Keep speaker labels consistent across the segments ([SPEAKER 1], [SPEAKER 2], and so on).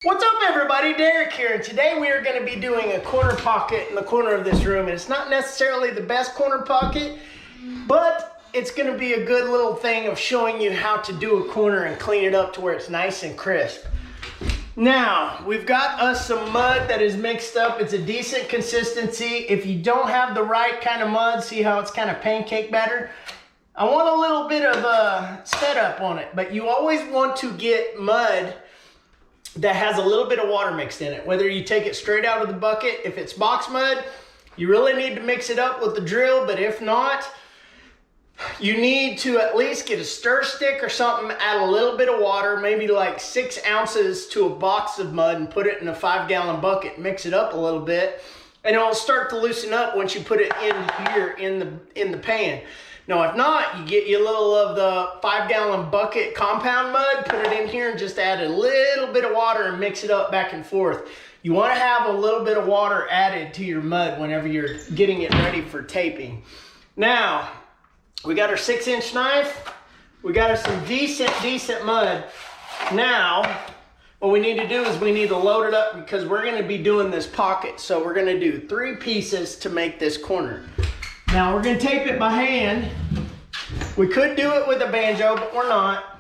[SPEAKER 1] What's up everybody, Derek here, and today we are going to be doing a corner pocket in the corner of this room. And it's not necessarily the best corner pocket, but it's going to be a good little thing of showing you how to do a corner and clean it up to where it's nice and crisp. Now, we've got us some mud that is mixed up. It's a decent consistency. If you don't have the right kind of mud, see how it's kind of pancake batter? I want a little bit of a setup on it, but you always want to get mud that has a little bit of water mixed in it. Whether you take it straight out of the bucket, if it's box mud, you really need to mix it up with the drill, but if not, you need to at least get a stir stick or something, add a little bit of water, maybe like 6 ounces to a box of mud, and put it in a 5-gallon bucket, mix it up a little bit, and it'll start to loosen up once you put it in here in the pan. Now, if not, you get you a little of the 5-gallon bucket compound mud, put it in here and just add a little bit of water and mix it up back and forth. You want to have a little bit of water added to your mud whenever you're getting it ready for taping. Now, we got our 6-inch knife. We got us some decent mud. Now, what we need to do is we need to load it up because we're going to be doing this pocket. So we're going to do 3 pieces to make this corner. Now we're going to tape it by hand. We could do it with a banjo, but we're not.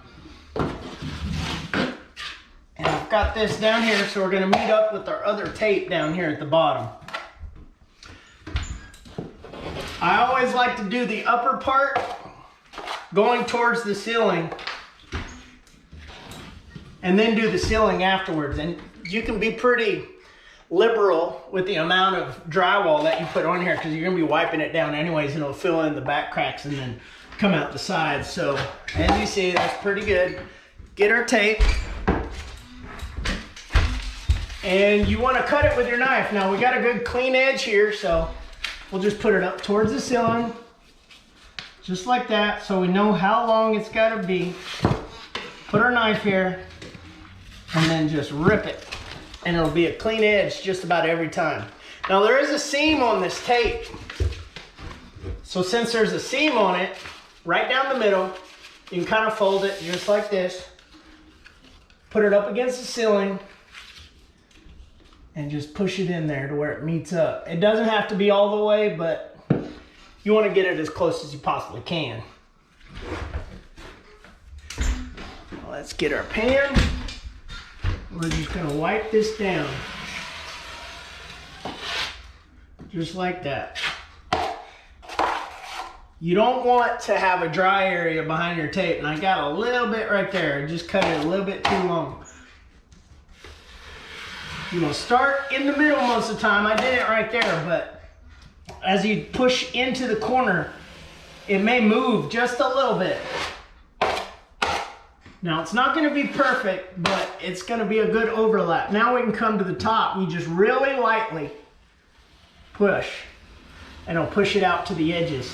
[SPEAKER 1] And I've got this down here, so we're going to meet up with our other tape down here at the bottom. I always like to do the upper part going towards the ceiling and then do the ceiling afterwards. And you can be pretty liberal with the amount of drywall that you put on here because you're going to be wiping it down anyways, and it'll fill in the back cracks and then come out the sides. So as you see, that's pretty good. Get our tape, and you want to cut it with your knife. Now we got a good clean edge here, so we'll just put it up towards the ceiling just like that, so we know how long it's got to be. Put our knife here and then just rip it, and it'll be a clean edge just about every time. Now there is a seam on this tape. So since there's a seam on it, right down the middle, you can kind of fold it just like this. Put it up against the ceiling and just push it in there to where it meets up. It doesn't have to be all the way, but you want to get it as close as you possibly can. Let's get our pan. We're just going to wipe this down. Just like that. You don't want to have a dry area behind your tape, and I got a little bit right there. I just cut it a little bit too long. You know, start in the middle most of the time. I did it right there, but as you push into the corner, it may move just a little bit. Now, it's not going to be perfect, but it's going to be a good overlap. Now we can come to the top. You just really lightly push, and it'll push it out to the edges.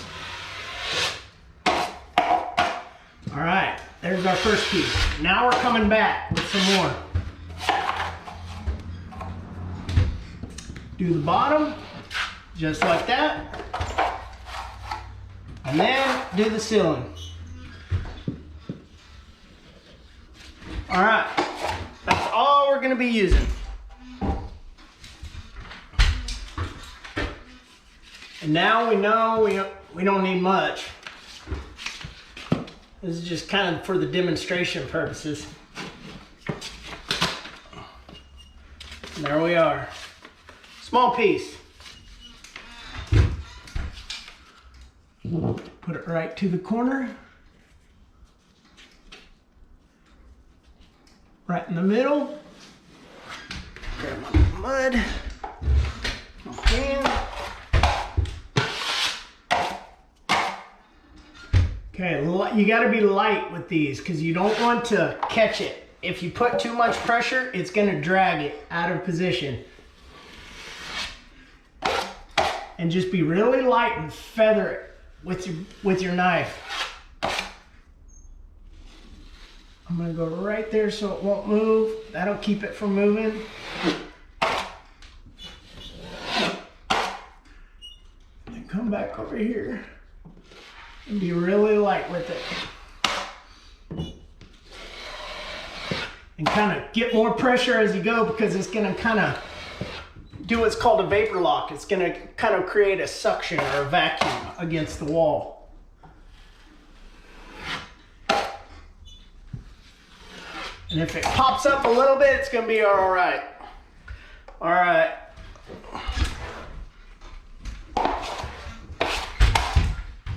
[SPEAKER 1] All right, there's our first piece. Now we're coming back with some more. Do the bottom, just like that. And then do the ceiling. All right, that's all we're gonna be using. And now we know we don't need much. This is just kind of for the demonstration purposes. And there we are. Small piece. Put it right to the corner. Right in the middle. Grab my mud. My pan. Okay, you got to be light with these because you don't want to catch it. If you put too much pressure, it's going to drag it out of position. And just be really light and feather it with your knife. I'm going to go right there so it won't move. That'll keep it from moving. And come back over here and be really light with it. and kind of get more pressure as you go, because it's going to kind of do what's called a vapor lock. It's going to kind of create a suction or a vacuum against the wall. And if it pops up a little bit, it's going to be all right. All right.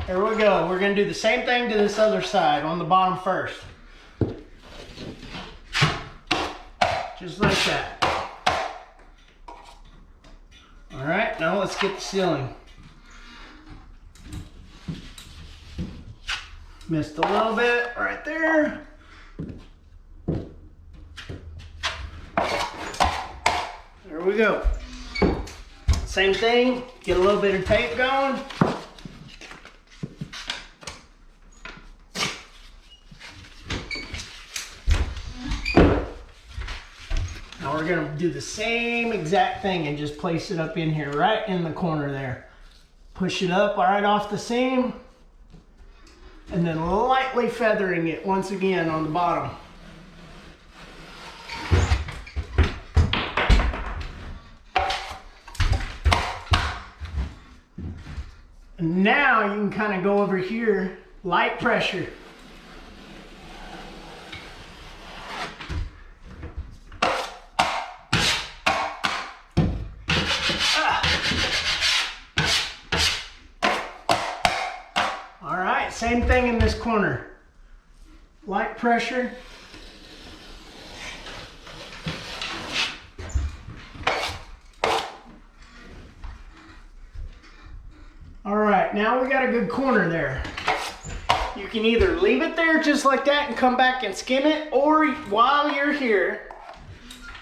[SPEAKER 1] Here we go. We're going to do the same thing to this other side on the bottom first. Just like that. All right, now let's get the ceiling. Missed a little bit right there. There we go. Same thing, get a little bit of tape going. Now we're gonna do the same exact thing and just place it up in here, right in the corner there. Push it up right off the seam, and then lightly feathering it once again on the bottom. And now you can kind of go over here, light pressure. All right, same thing in this corner. Light pressure. All right, now we got a good corner there. You can either leave it there just like that and come back and skim it, or while you're here,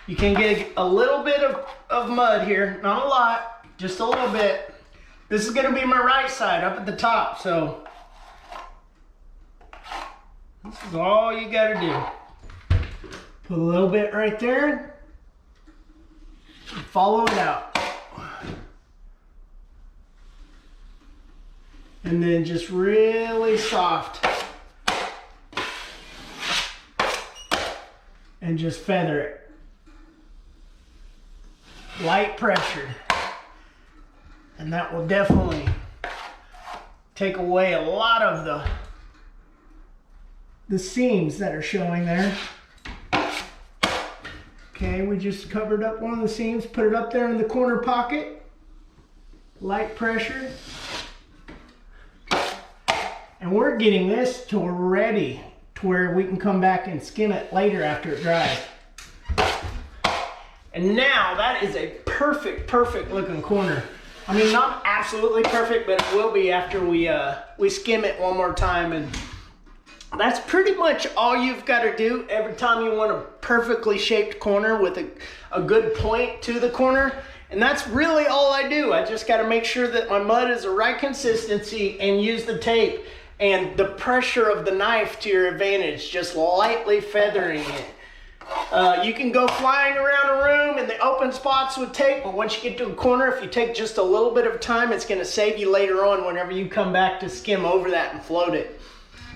[SPEAKER 1] you can get a little bit of mud here. Not a lot, just a little bit. This is gonna be my right side up at the top, so this is all you gotta do. Put a little bit right there, and follow it out. And then just really soft. And just feather it. Light pressure. And that will definitely take away a lot of the seams that are showing there. Okay, we just covered up one of the seams, put it up there in the corner pocket. Light pressure. And we're getting this till we're ready to where we can come back and skim it later after it dries. And now that is a perfect looking corner. I mean, not absolutely perfect, but it will be after we skim it one more time. And that's pretty much all you've got to do every time you want a perfectly shaped corner with a good point to the corner. And that's really all I do. I just got to make sure that my mud is the right consistency and use the tape and the pressure of the knife to your advantage, just lightly feathering it. You can go flying around a room in the open spots with tape, but once you get to a corner, if you take just a little bit of time, it's going to save you later on whenever you come back to skim over that and float it.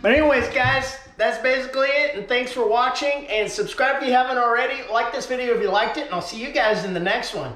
[SPEAKER 1] But anyways, guys, that's basically it, and thanks for watching, and subscribe if you haven't already. Like this video if you liked it, and I'll see you guys in the next one.